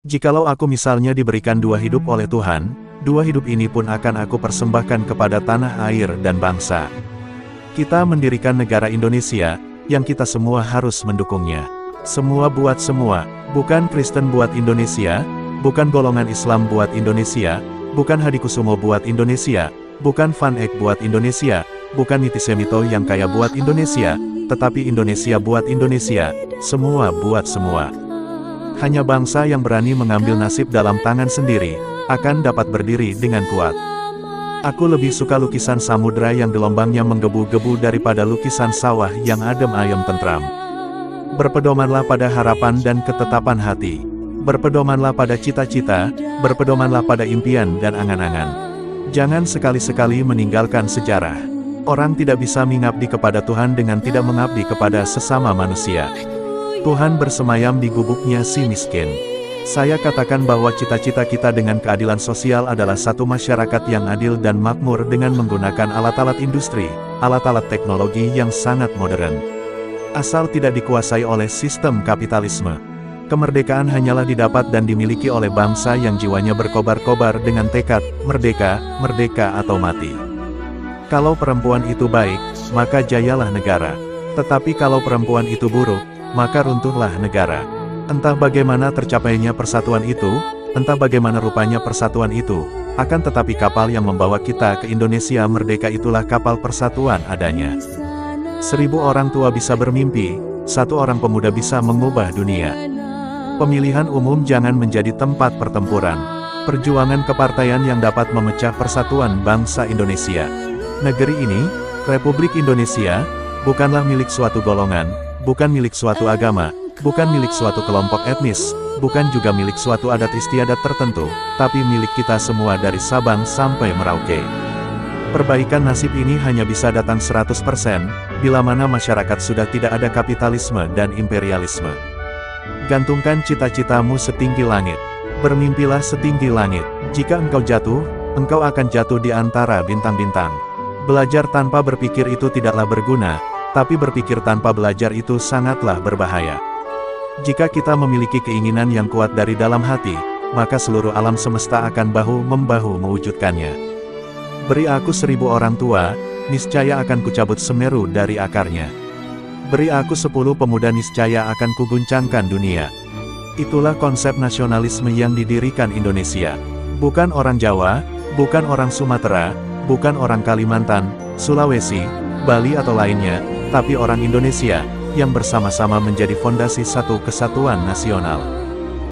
Jikalau aku misalnya diberikan dua hidup oleh Tuhan, dua hidup ini pun akan aku persembahkan kepada tanah air dan bangsa. Kita mendirikan negara Indonesia, yang kita semua harus mendukungnya. Semua buat semua, bukan Kristen buat Indonesia, bukan golongan Islam buat Indonesia, bukan Hadikusumo buat Indonesia, bukan Van Eck buat Indonesia, bukan Niti Semito yang kaya buat Indonesia, tetapi Indonesia buat Indonesia, semua buat semua. Hanya bangsa yang berani mengambil nasib dalam tangan sendiri, akan dapat berdiri dengan kuat. Aku lebih suka lukisan samudra yang gelombangnya menggebu-gebu daripada lukisan sawah yang adem ayem tentram. Berpedomanlah pada harapan dan ketetapan hati. Berpedomanlah pada cita-cita, berpedomanlah pada impian dan angan-angan. Jangan sekali-sekali meninggalkan sejarah. Orang tidak bisa mengabdi kepada Tuhan dengan tidak mengabdi kepada sesama manusia. Tuhan bersemayam di gubuknya si miskin. Saya katakan bahwa cita-cita kita dengan keadilan sosial adalah satu masyarakat yang adil dan makmur dengan menggunakan alat-alat industri, alat-alat teknologi yang sangat modern. Asal tidak dikuasai oleh sistem kapitalisme. Kemerdekaan hanyalah didapat dan dimiliki oleh bangsa yang jiwanya berkobar-kobar dengan tekad, merdeka, merdeka atau mati. Kalau perempuan itu baik, maka jayalah negara. Tetapi kalau perempuan itu buruk, maka runtuhlah negara. Entah bagaimana tercapainya persatuan itu, entah bagaimana rupanya persatuan itu, akan tetapi kapal yang membawa kita ke Indonesia merdeka itulah kapal persatuan adanya. 1000 orang tua bisa bermimpi, 1 orang pemuda bisa mengubah dunia. Pemilihan umum jangan menjadi tempat pertempuran. Perjuangan kepartaian yang dapat memecah persatuan bangsa Indonesia. Negeri ini, Republik Indonesia, bukanlah milik suatu golongan, bukan milik suatu agama, bukan milik suatu kelompok etnis, bukan juga milik suatu adat istiadat tertentu, tapi milik kita semua dari Sabang sampai Merauke. Perbaikan nasib ini hanya bisa datang 100%, bila mana masyarakat sudah tidak ada kapitalisme dan imperialisme. Gantungkan cita-citamu setinggi langit. Bermimpilah setinggi langit. Jika engkau jatuh, engkau akan jatuh di antara bintang-bintang. Belajar tanpa berpikir itu tidaklah berguna, tapi berpikir tanpa belajar itu sangatlah berbahaya. Jika kita memiliki keinginan yang kuat dari dalam hati, maka seluruh alam semesta akan bahu-membahu mewujudkannya. Beri aku 1000 orang tua, niscaya akan kucabut Semeru dari akarnya. Beri aku 10 pemuda, niscaya akan kuguncangkan dunia. Itulah konsep nasionalisme yang didirikan Indonesia. Bukan orang Jawa, bukan orang Sumatera, bukan orang Kalimantan, Sulawesi, Bali atau lainnya, tapi orang Indonesia, yang bersama-sama menjadi fondasi satu kesatuan nasional.